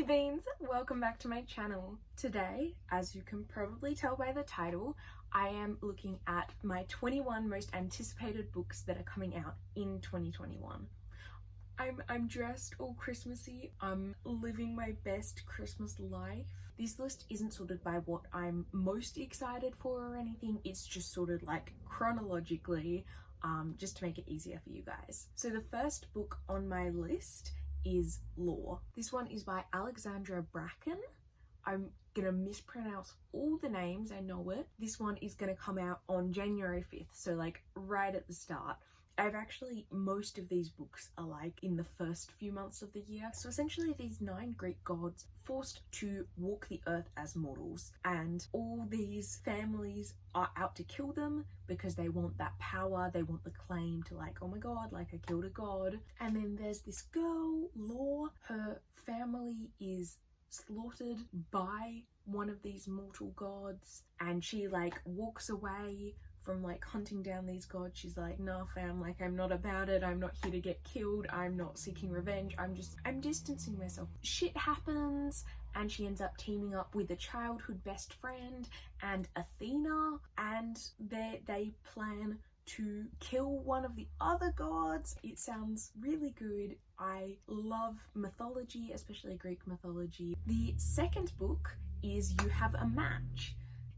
Beans, welcome back to my channel. Today, as you can probably tell by the title, I am looking at my 21 most anticipated books that are coming out in 2021. I'm dressed all Christmassy. I'm living my best Christmas life. This list isn't sorted by what I'm most excited for or anything. It's just sorted like chronologically, just to make it easier for you guys. So the first book on my list is Law. This one is by Alexandra Bracken. I'm gonna mispronounce all the names, I know it. This one is gonna come out on January 5th, so like right at the start. Most of these books are like in the first few months of the year. So essentially these 9 Greek gods forced to walk the earth as mortals, and all these families are out to kill them because they want that power, they want the claim to like, oh my god, like I killed a god. And then there's this girl, Law, her family is slaughtered by one of these mortal gods, and she like walks away from like hunting down these gods. She's like, nah fam, like I'm not about it, I'm not here to get killed, I'm not seeking revenge, I'm distancing myself. Shit happens and she ends up teaming up with a childhood best friend and Athena, and they plan to kill one of the other gods. It sounds really good. I love mythology, especially Greek mythology. The second book is You Have a Match.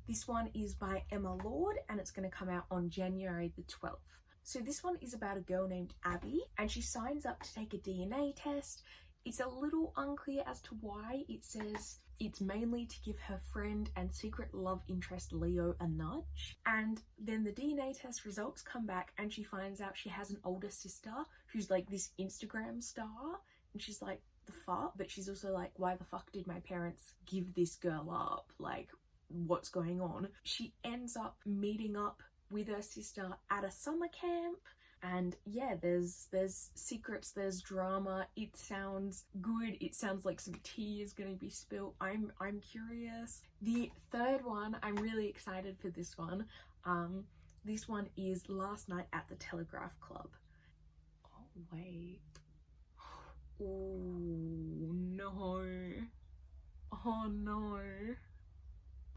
This one is by Emma Lord and it's going to come out on January the 12th. So this one is about a girl named Abby and she signs up to take a DNA test. It's a little unclear as to why. It says it's mainly to give her friend and secret love interest Leo a nudge. And then the DNA test results come back and she finds out she has an older sister who's like this Instagram star, and she's like, the fuck? But she's also like, why the fuck did my parents give this girl up? Like, what's going on? She ends up meeting up with her sister at a summer camp, and yeah, there's secrets, there's drama. It sounds good. It sounds like some tea is going to be spilt. I'm curious. The third one, I'm really excited for this one. This one is Last Night at the Telegraph Club. Oh wait. Oh no. Oh no.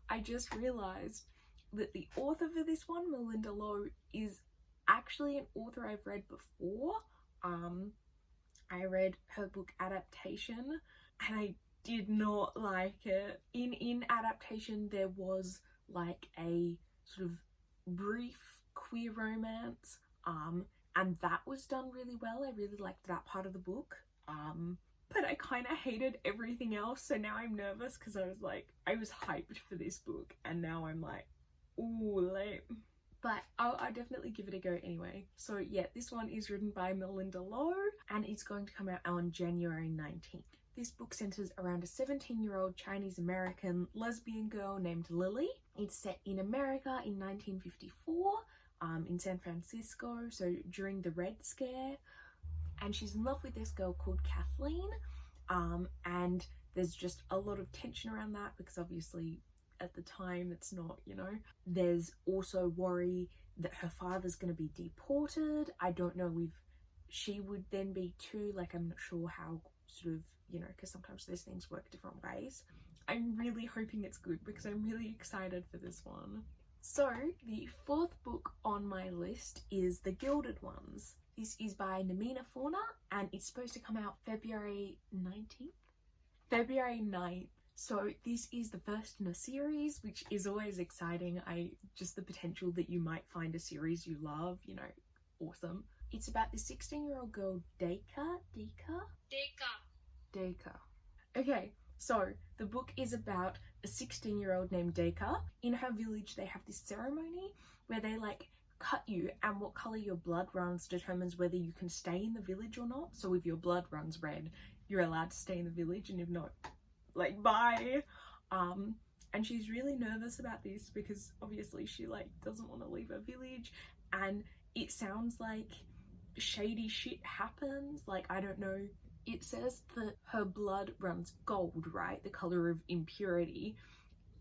I just realized that the author for this one, Melinda Lowe, is actually an author I've read before. I read her book Adaptation and I did not like it. In Adaptation there was like a sort of brief queer romance, and that was done really well. I really liked that part of the book. But I kind of hated everything else, so now I'm nervous because I was hyped for this book and now I'm like, ooh, lame. But I'll definitely give it a go anyway. So yeah, this one is written by Melinda Lowe and it's going to come out on January 19th. This book centers around a 17-year-old Chinese American lesbian girl named Lily. It's set in America in 1954, in San Francisco, so during the Red Scare. And she's in love with this girl called Kathleen, and there's just a lot of tension around that because obviously at the time it's not, you know. There's also worry that her father's going to be deported. I don't know if she would then be too, like I'm not sure how sort of, you know, because sometimes those things work different ways. I'm really hoping it's good because I'm really excited for this one. So the fourth book on my list is The Gilded Ones. This is by Namina Fauna and it's supposed to come out February 19th? February 9th. So this is the first in a series, which is always exciting. Just the potential that you might find a series you love, you know, awesome. It's about this 16-year-old girl, Deka. Okay, so the book is about a 16-year-old named Deka. In her village, they have this ceremony where they like cut you, and what color your blood runs determines whether you can stay in the village or not. So if your blood runs red, you're allowed to stay in the village, and if not, like, bye. And she's really nervous about this because obviously she like doesn't want to leave her village, and it sounds like shady shit happens. Like, I don't know. It says that her blood runs gold, right, the color of impurity,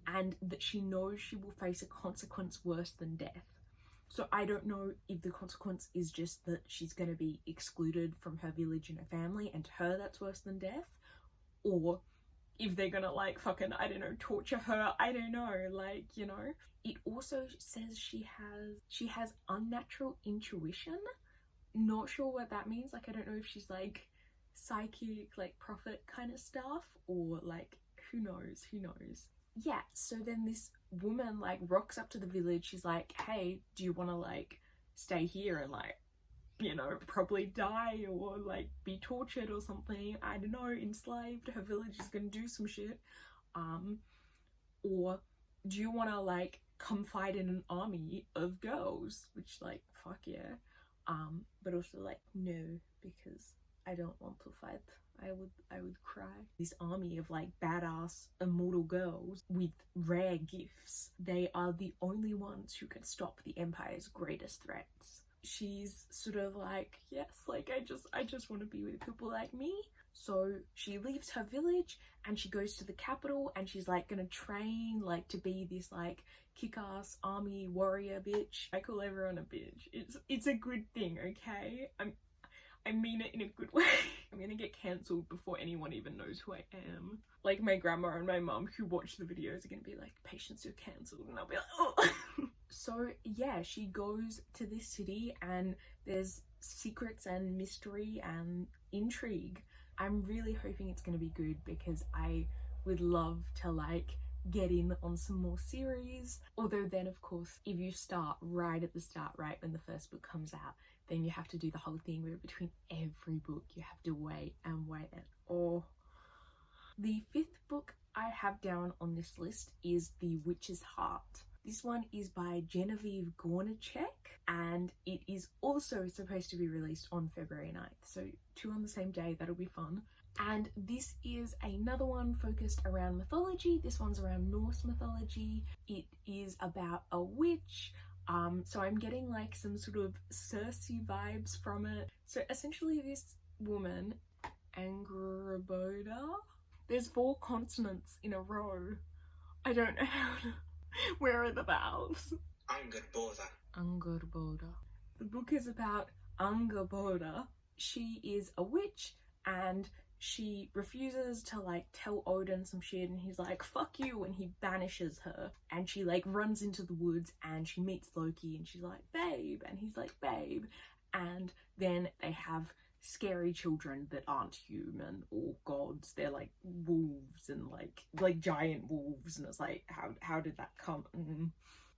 and that she knows she will face a consequence worse than death. So I don't know if the consequence is just that she's going to be excluded from her village and her family, and to her that's worse than death, or if they're gonna like fucking, I don't know, torture her, I don't know, like, you know. It also says she has unnatural intuition. Not sure what that means. Like, I don't know if she's like psychic, like prophet kind of stuff, or like, who knows. Yeah, so then this woman like rocks up to the village. She's like, hey, do you want to like stay here and like, you know, probably die or like be tortured or something, I don't know, enslaved. Her village is gonna do some shit, or do you want to like come fight in an army of girls? Which, like, fuck yeah. But also like, no, because I don't want to fight. I would cry. This army of like badass immortal girls with rare gifts, they are the only ones who can stop the Empire's greatest threats. She's sort of like, yes, like I just want to be with people like me. So she leaves her village and she goes to the capital, and she's like gonna train like to be this like kick-ass army warrior bitch. I call everyone a bitch. It's a good thing, okay? I mean it in a good way. I'm gonna get cancelled before anyone even knows who I am. Like, my grandma and my mum who watch the videos are gonna be like, Patience, you're cancelled, and I'll be like, oh. So yeah, she goes to this city and there's secrets and mystery and intrigue. I'm really hoping it's gonna be good, because I would love to like get in on some more series. Although then, of course, if you start right at the start, right when the first book comes out, then you have to do the whole thing where between every book you have to wait and wait. And oh, the 5th book I have down on this list is The Witch's Heart. This one is by Genevieve Gornichek, and it is also supposed to be released on February 9th. So 2 on the same day, that'll be fun. And this is another one focused around mythology. This one's around Norse mythology. It is about a witch. So I'm getting like some sort of Circe vibes from it. So essentially this woman, Angrboda, there's 4 consonants in a row. I don't know how to, where are the vowels? Angrboda. The book is about Angrboda. She is a witch and she refuses to like tell Odin some shit, and he's like, fuck you, and he banishes her. And she like runs into the woods and she meets Loki, and she's like, babe, and he's like, babe. And then they have scary children that aren't human or gods. They're like wolves, and like giant wolves, and it's like, how did that come? And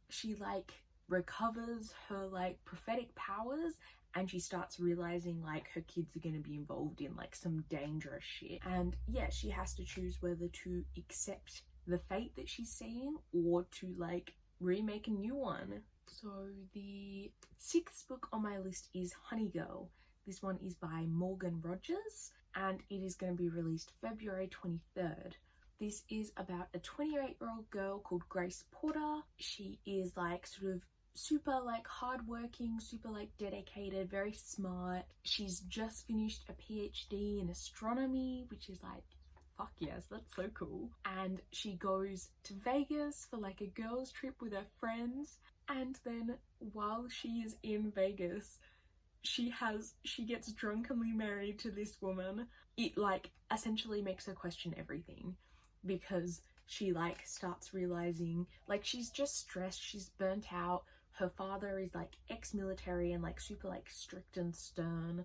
she like recovers her like prophetic powers, and she starts realizing like her kids are going to be involved in like some dangerous shit. And yeah, she has to choose whether to accept the fate that she's seeing or to like remake a new one. So the 6th book on my list is Honey Girl. This one is by Morgan Rogers, and it is going to be released February 23rd. This is about a 28-year-old girl called Grace Porter. She is like sort of super like hardworking, super like dedicated, very smart. She's just finished a PhD in astronomy, which is like, fuck yes, that's so cool. And she goes to Vegas for like a girls trip with her friends, and then while she is in Vegas, she gets drunkenly married to this woman. It like essentially makes her question everything, because she like starts realizing like she's just stressed, she's burnt out. Her father is like ex-military and like super like strict and stern.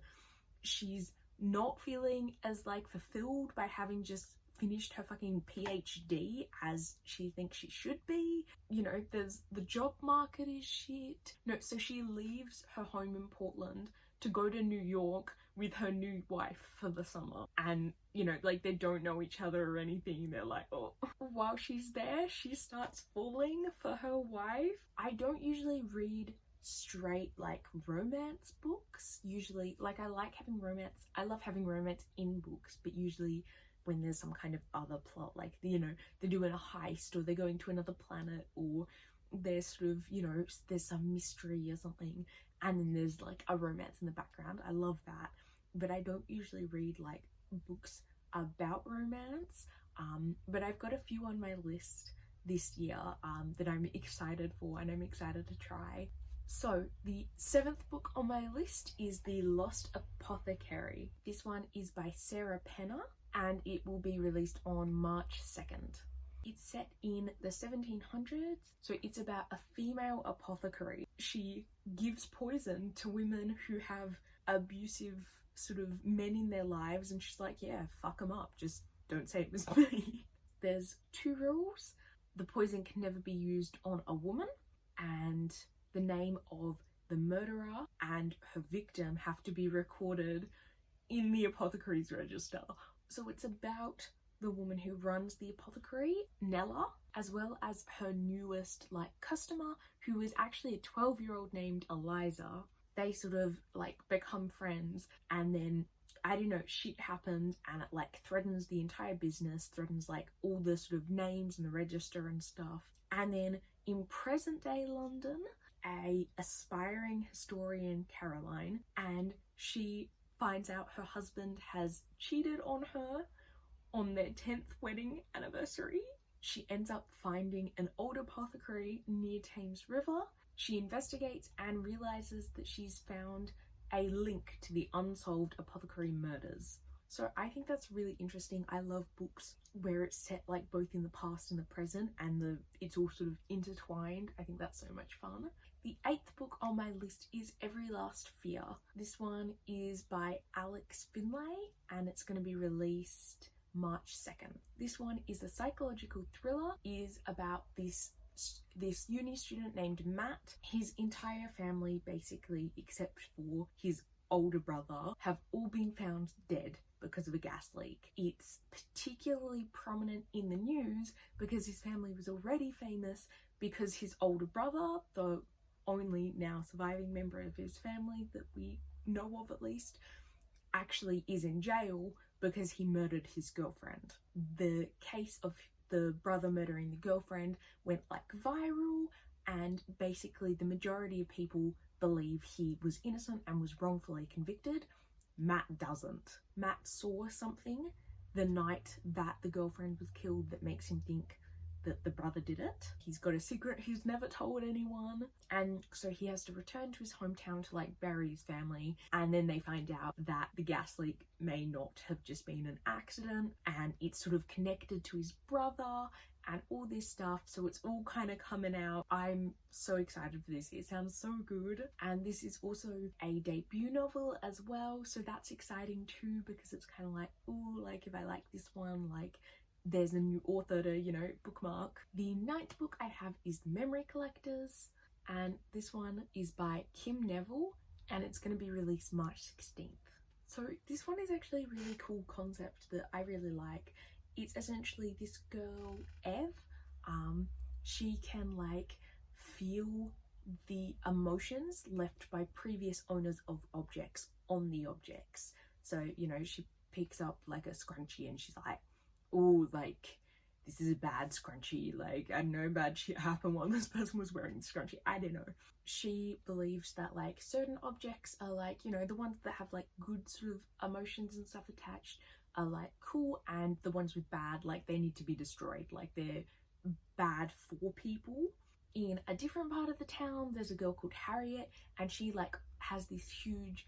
She's not feeling as like fulfilled by having just finished her fucking PhD as she thinks she should be. You know, there's the job market is shit. No, so she leaves her home in Portland to go to New York with her new wife for the summer. And, you know, like they don't know each other or anything. They're like, oh. While she's there, she starts falling for her wife. I don't usually read straight like romance books. Usually, like I like having romance. I love having romance in books, but usually when there's some kind of other plot, like, you know, they're doing a heist or they're going to another planet, or there's sort of, you know, there's some mystery or something, and then there's like a romance in the background. I love that, but I don't usually read like books about romance. But I've got a few on my list this year that I'm excited for and I'm excited to try. So the 7th book on my list is The Lost Apothecary. This one is by Sarah Penner. and it will be released on March 2nd. It's set in the 1700s, so it's about a female apothecary. She gives poison to women who have abusive sort of men in their lives, and she's like, yeah, fuck them up, just don't say it was me. There's 2 rules. The poison can never be used on a woman, and the name of the murderer and her victim have to be recorded in the apothecary's register. So it's about the woman who runs the apothecary, Nella, as well as her newest customer, who is actually a 12-year-old named Eliza. They sort of become friends, and then I don't know, shit happens and it threatens the entire business, threatens all the sort of names and the register and stuff. And then in present day London, a aspiring historian, Caroline, and she finds out her husband has cheated on her on their 10th wedding anniversary. She ends up finding an old apothecary near Thames River. She investigates and realizes that she's found a link to the unsolved apothecary murders. So I think that's really interesting. I love books where it's set both in the past and the present, and it's all sort of intertwined. I think that's so much fun. The 8th book on my list is Every Last Fear. This one is by Alex Finlay, and it's going to be released March 2nd. This one is a psychological thriller, is about this uni student named Matt. His entire family, basically, except for his older brother, have all been found dead because of a gas leak. It's particularly prominent in the news because his family was already famous because his older brother, the only now surviving member of his family that we know of at least, actually is in jail because he murdered his girlfriend. The case of the brother murdering the girlfriend went viral, and basically the majority of people believe he was innocent and was wrongfully convicted. Matt doesn't. Matt saw something the night that the girlfriend was killed that makes him think that the brother did it. He's got a secret he's never told anyone, and so he has to return to his hometown to bury his family, and then they find out that the gas leak may not have just been an accident, and it's sort of connected to his brother and all this stuff, so it's all kind of coming out. I'm so excited for this. It sounds so good, and this is also a debut novel as well, so that's exciting too, because it's kind of ooh, if I like this one, there's a new author to, bookmark. The 9th book I have is Memory Collectors, and this one is by Kim Neville, and it's going to be released March 16th. So this one is actually a really cool concept that I really like. It's essentially this girl, Ev, she can feel the emotions left by previous owners of objects on the objects. So, she picks up a scrunchie and she's like, oh, this is a bad scrunchie, I don't know, bad shit happened while this person was wearing the scrunchie, I don't know. She believes that certain objects are the ones that have good sort of emotions and stuff attached are cool, and the ones with bad, they need to be destroyed, they're bad for people. In a different part of the town, there's a girl called Harriet, and she has this huge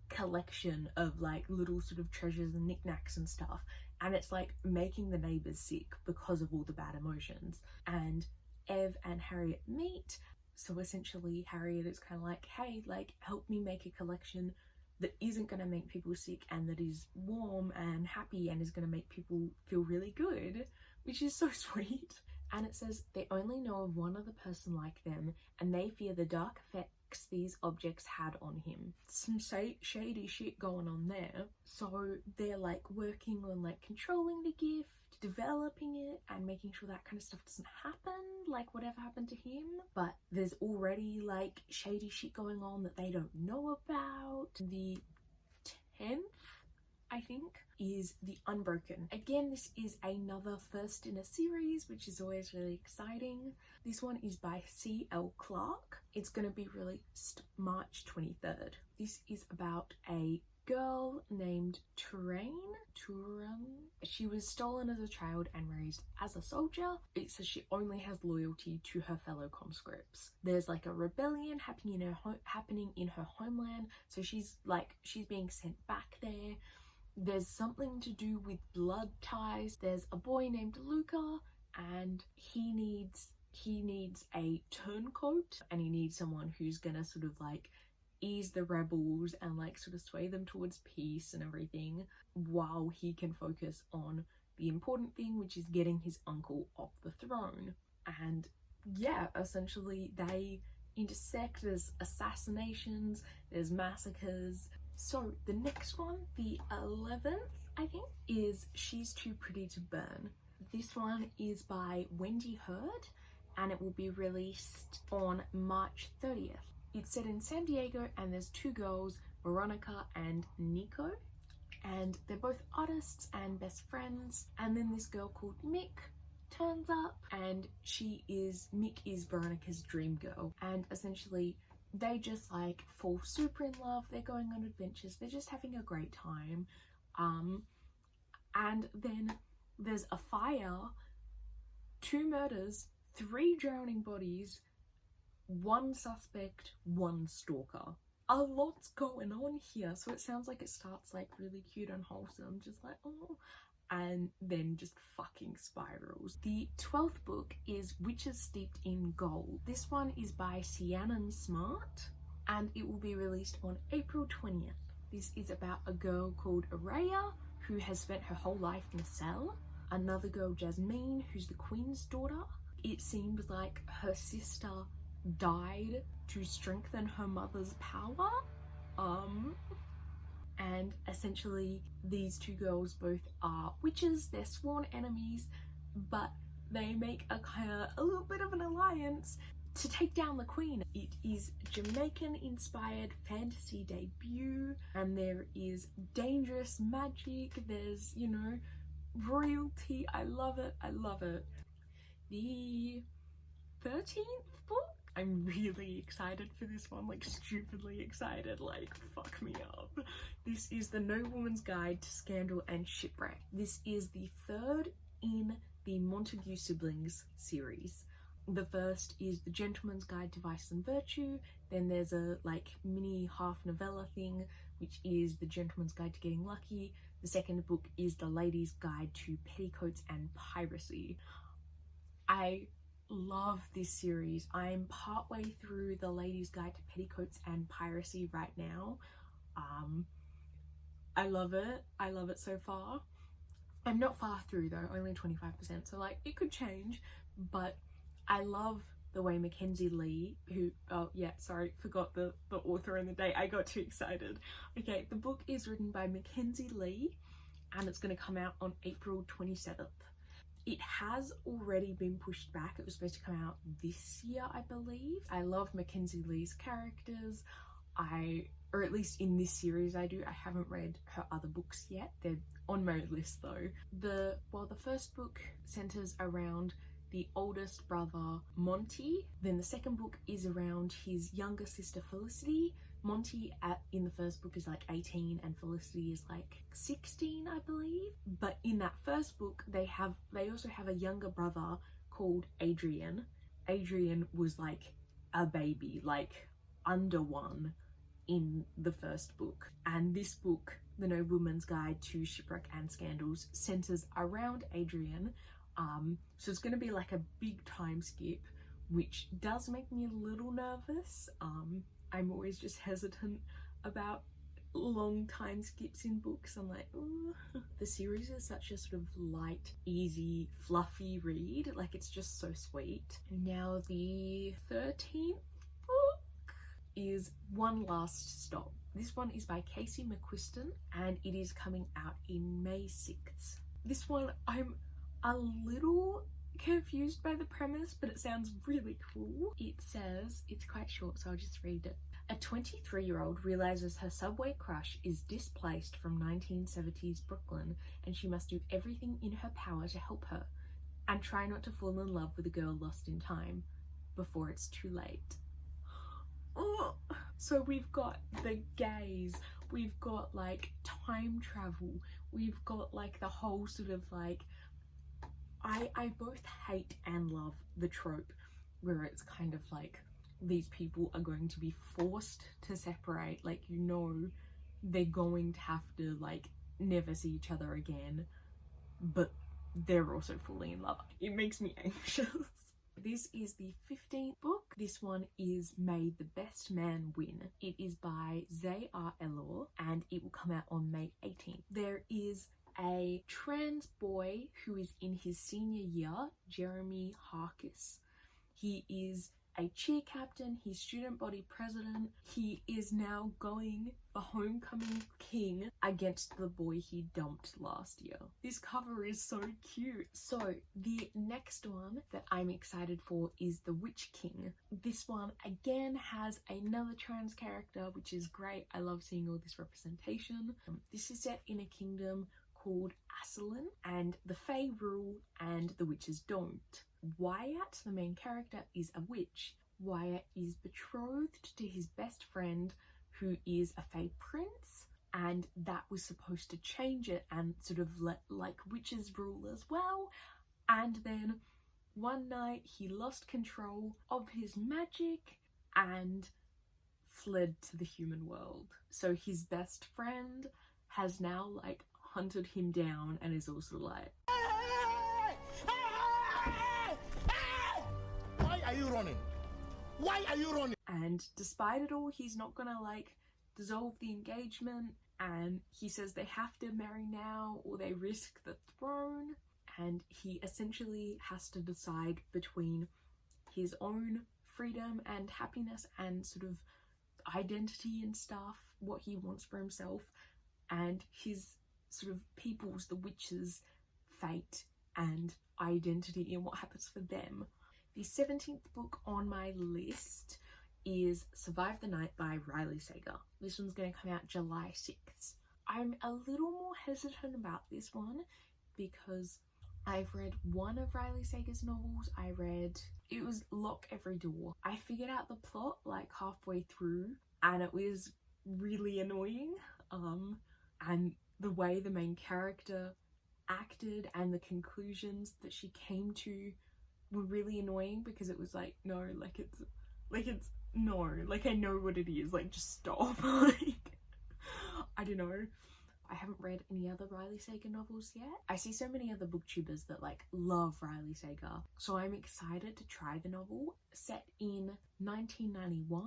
collection of little sort of treasures and knickknacks and stuff, and it's making the neighbors sick because of all the bad emotions. And Ev and Harriet meet, so essentially Harriet is kind of hey, help me make a collection that isn't going to make people sick and that is warm and happy and is going to make people feel really good, which is so sweet. And it says they only know of one other person like them, and they fear the dark effects these objects had on him. Some shady shit going on there. So they're working on controlling the gift, developing it, and making sure that kind of stuff doesn't happen, whatever happened to him. But there's already shady shit going on that they don't know about. The 10th, I think, is The Unbroken. Again, this is another first in a series, which is always really exciting. This one is by C.L. Clarke. It's going to be released March 23rd. This is about a girl named Turan. She was stolen as a child and raised as a soldier. It says she only has loyalty to her fellow conscripts. There's a rebellion happening in her homeland, so she's being sent back there. there's something to do with blood ties. There's a boy named Luca, and he needs a turncoat, and he needs someone who's gonna sort of like ease the rebels and like sort of sway them towards peace and everything, while he can focus on the important thing, which is getting his uncle off the throne. And yeah, essentially they intersect. There's assassinations, there's massacres. So the next one, the 11th, I think, is She's Too Pretty to Burn. This one is by Wendy Hurd, and it will be released on March 30th. It's set in San Diego, and there's two girls, Veronica and Nico, and they're both artists and best friends. And then this girl called Mick turns up, and Mick is Veronica's dream girl, and essentially they just like fall super in love. They're going on adventures, they're just having a great time. And then there's a fire, 2 murders, 3 drowning bodies, 1 suspect, 1 stalker. A lot's going on here. So it sounds like it starts like really cute and wholesome, just like, oh, and then just fucking spirals. The 12th book is Witches Steeped in Gold. This one is by Sienna Smart, and it will be released on April 20th. This is about a girl called Araya, who has spent her whole life in a cell. Another girl, Jasmine, who's the queen's daughter. It seems like her sister died to strengthen her mother's power. And essentially these 2 girls both are witches. They're sworn enemies, but they make a little bit of an alliance to take down the queen. It is Jamaican inspired fantasy debut, and there is dangerous magic, there's, you know, royalty. I love it, I love it. The 13th book, I'm really excited for this one, like stupidly excited, like fuck me up. This is The Nobleman's Guide to Scandal and Shipwreck. This is the 3rd in the Montague siblings series. The first is The Gentleman's Guide to Vice and Virtue. Then there's a like mini half novella thing, which is The Gentleman's Guide to Getting Lucky. The second book is The Lady's Guide to Petticoats and Piracy. I love this series. I'm partway through The Lady's Guide to Petticoats and Piracy right now. I love it so far. I'm not far through though, only 25%, so like it could change, but I love the way Mackenzie Lee, who, oh yeah, sorry, forgot the author and the date, I got too excited. Okay, the book is written by Mackenzie Lee, and it's going to come out on April 27th. It has already been pushed back. It was supposed to come out this year, I believe. I love Mackenzie Lee's characters. Or at least in this series I do. I haven't read her other books yet. They're on my list though. The first book centers around the oldest brother, Monty. Then the second book is around his younger sister, Felicity. Monty in the first book is like 18 and Felicity is like 16, I believe. But in that first book, they also have a younger brother called Adrian. Adrian was like a baby, like under 1 in the first book. And this book, The Nobleman's Guide to Shipwreck and Scandals, centers around Adrian. So it's going to be like a big time skip, which does make me a little nervous. I'm always just hesitant about long time skips in books. I'm like, ooh. The series is such a sort of light, easy, fluffy read. Like, it's just so sweet. Now the 13th book is One Last Stop. This one is by Casey McQuiston, and it is coming out in May 6th. This one, I'm a little confused by the premise, but it sounds really cool. It says, it's quite short, so I'll just read it. A 23-year-old realizes her subway crush is displaced from 1970s Brooklyn, and she must do everything in her power to help her, and try not to fall in love with a girl lost in time before it's too late. Oh. So we've got the gaze, we've got like time travel, we've got like the whole sort of like, I both hate and love the trope where it's kind of like these people are going to be forced to separate, like, you know, they're going to have to like never see each other again, but they're also fully in love. It makes me anxious. This is the 15th book. This one is May the Best Man Win. It is by Zay R. Elor and it will come out on May 18th. There is a trans boy who is in his senior year, Jeremy Harkis. He is a cheer captain, he's student body president. He is now going for homecoming king against the boy he dumped last year. This cover is so cute. So the next one that I'm excited for is The Witch King. This one again has another trans character, which is great. I love seeing all this representation. This is set in a kingdom called Asselin, and the Fae rule and the witches don't. Wyatt, the main character, is a witch. Wyatt is betrothed to his best friend who is a Fae prince, and that was supposed to change it and sort of let like witches rule as well. And then one night he lost control of his magic and fled to the human world. So his best friend has now like hunted him down and is also like, why are you running? Why are you running? And despite it all, he's not gonna like dissolve the engagement, and he says they have to marry now or they risk the throne. And he essentially has to decide between his own freedom and happiness and sort of identity and stuff, what he wants for himself, and his sort of people's, the witches' fate and identity and what happens for them. The 17th book on my list is Survive the Night by Riley Sager. This one's going to come out July 6th. I'm a little more hesitant about this one because I've read one of Riley Sager's novels. It was Lock Every Door. I figured out the plot like halfway through and it was really annoying. And the way the main character acted and the conclusions that she came to were really annoying because it was like, no, I know what it is, like just stop. Like, I don't know. I haven't read any other Riley Sager novels yet. I see so many other booktubers that like love Riley Sager, so I'm excited to try the novel. Set in 1991,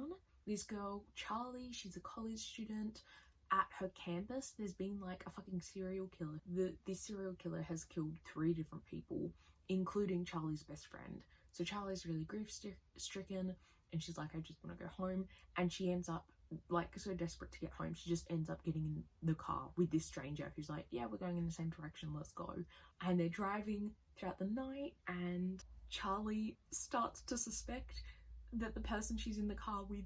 this girl Charlie, she's a college student. At her campus there's been like a fucking serial killer. This serial killer has killed 3 different people, including Charlie's best friend. So Charlie's really grief stricken and she's like, I just want to go home. And she ends up like so desperate to get home, she just ends up getting in the car with this stranger who's like, yeah, we're going in the same direction, let's go. And they're driving throughout the night and Charlie starts to suspect that the person she's in the car with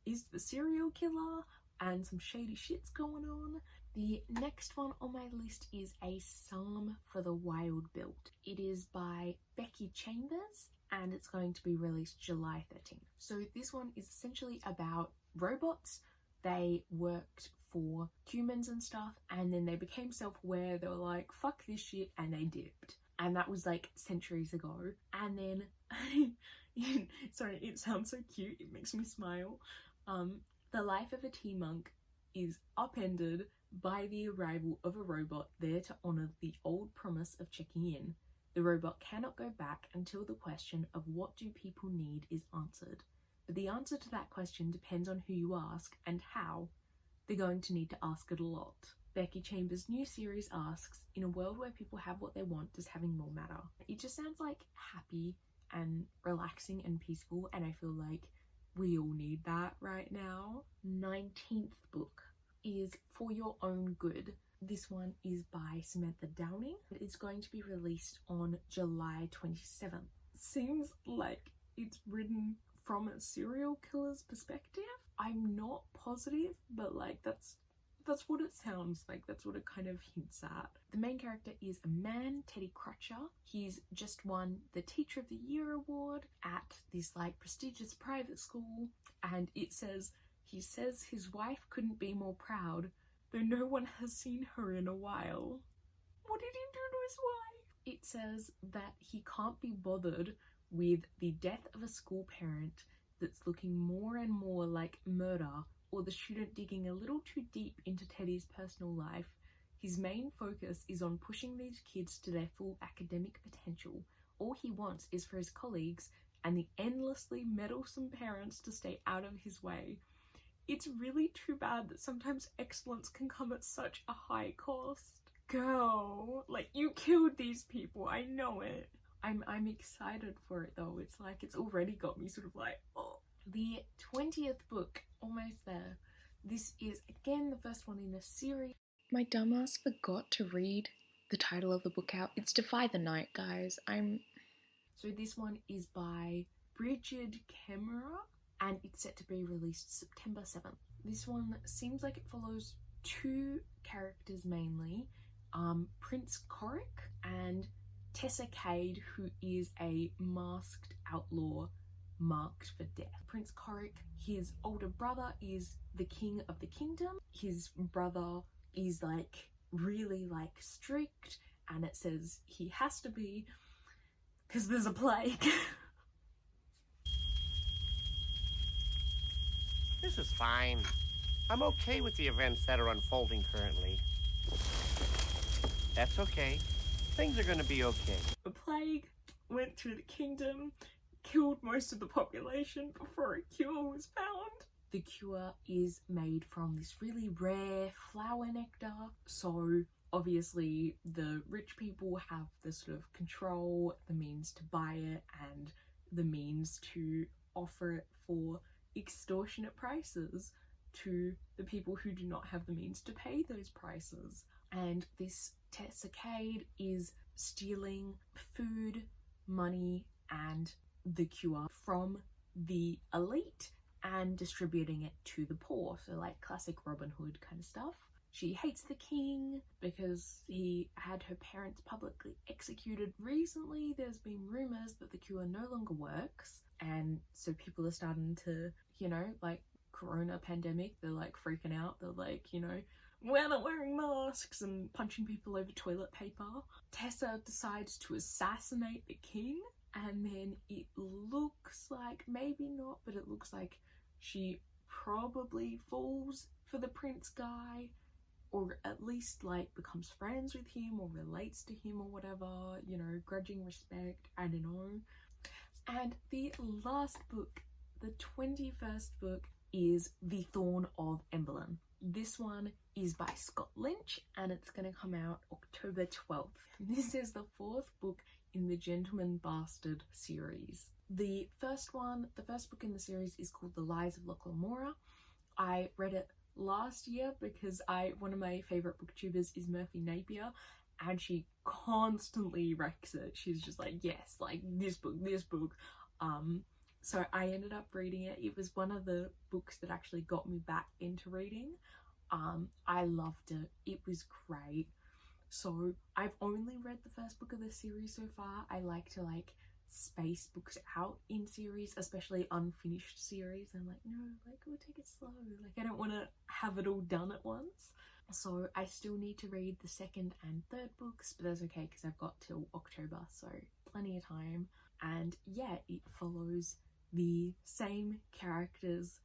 is the serial killer, and some shady shit's going on. The next one on my list is A Psalm for the Wild Built. It is by Becky Chambers and it's going to be released July 13th. So this one is essentially about robots. They worked for humans and stuff and then they became self-aware. They were like, fuck this shit, and they dipped. And that was like centuries ago. And then, sorry, it sounds so cute, it makes me smile. The life of a tea monk is upended by the arrival of a robot there to honour the old promise of checking in. The robot cannot go back until the question of what do people need is answered. But the answer to that question depends on who you ask and how. They're going to need to ask it a lot. Becky Chambers' new series asks, in a world where people have what they want, does having more matter? It just sounds like happy and relaxing and peaceful, and I feel like we all need that right now. 19th book is For Your Own Good. This one is by Samantha Downing. It's going to be released on July 27th. Seems like it's written from a serial killer's perspective. I'm not positive, but like that's what it sounds like. That's what it kind of hints at. The main character is a man, Teddy Crutcher. He's just won the Teacher of the Year award at this like prestigious private school, and it says, he says his wife couldn't be more proud, though no one has seen her in a while. What did he do to his wife? It says that he can't be bothered with the death of a school parent that's looking more and more like murder, or the student digging a little too deep into Teddy's personal life. His main focus is on pushing these kids to their full academic potential. All he wants is for his colleagues and the endlessly meddlesome parents to stay out of his way. It's really too bad that sometimes excellence can come at such a high cost. Girl, like, you killed these people, I know it. I'm excited for it though. It's like, it's already got me sort of like, oh. The 20th book, almost there. This is again the first one in the series. My dumbass forgot to read the title of the book out. It's Defy the Night, guys. So this one is by Bridget Kemmerer, and it's set to be released September 7th. This one seems like it follows two characters mainly, Prince Coric and Tessa Cade, who is a masked outlaw marked for death. Prince Coric, his older brother is the king of the kingdom. His brother is like really like strict, and it says he has to be because there's a plague. This is fine. I'm okay with the events that are unfolding currently. That's okay. Things are gonna be okay. A plague went through the kingdom, killed most of the population before a cure was found. The cure is made from this really rare flower nectar, so obviously the rich people have the sort of control, the means to buy it, and the means to offer it for extortionate prices to the people who do not have the means to pay those prices. And this Tessa Cade is stealing food, money, and the cure from the elite and distributing it to the poor. So like classic Robin Hood kind of stuff. She hates the king because he had her parents publicly executed recently. There's been rumours that the cure no longer works, and so people are starting to, you know, like corona pandemic, they're like freaking out. They're like, you know, we're not wearing masks and punching people over toilet paper. Tessa decides to assassinate the king, and then it looks like, maybe not, but it looks like she probably falls for the prince guy, or at least like becomes friends with him or relates to him or whatever, you know, grudging respect, I don't know. And the last book, the 21st book, is The Thorn of Emblem. This one is by Scott Lynch, and it's going to come out October 12th. This is the fourth book in the Gentleman Bastard series. The first book in the series is called The Lies of Lochlamora. I read it last year because one of my favourite booktubers is Murphy Napier, and she constantly wrecks it. She's just like, yes, like this book. So I ended up reading it. It was one of the books that actually got me back into reading. I loved it. It was great. So I've only read the first book of the series so far. I like to like space books out in series, especially unfinished series. I'm like, no, like we'll take it slow. Like I don't want to have it all done at once. So I still need to read the second and third books, but that's okay because I've got till October, so plenty of time. And yeah, it follows the same characters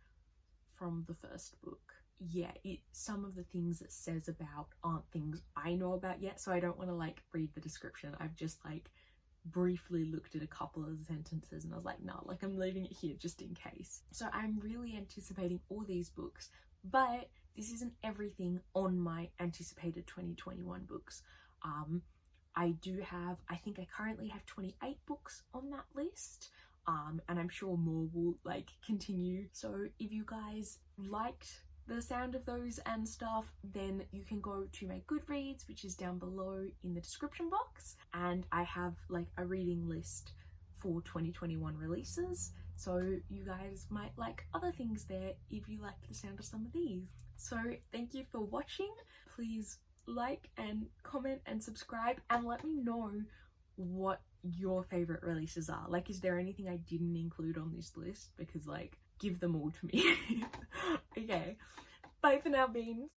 from the first book. Yeah, some of the things it says about aren't things I know about yet, so I don't want to like read the description. I've just like briefly looked at a couple of sentences and I was like, no, like I'm leaving it here just in case. So I'm really anticipating all these books, but this isn't everything on my anticipated 2021 books. I think I currently have 28 books on that list, and I'm sure more will like continue. So if you guys liked the sound of those and stuff, then you can go to my Goodreads, which is down below in the description box, and I have like a reading list for 2021 releases, so you guys might like other things there if you like the sound of some of these. So thank you for watching. Please like and comment and subscribe, and let me know what your favorite releases are. Like, is there anything I didn't include on this list? Because like, give them all to me. Okay, bye for now, beans.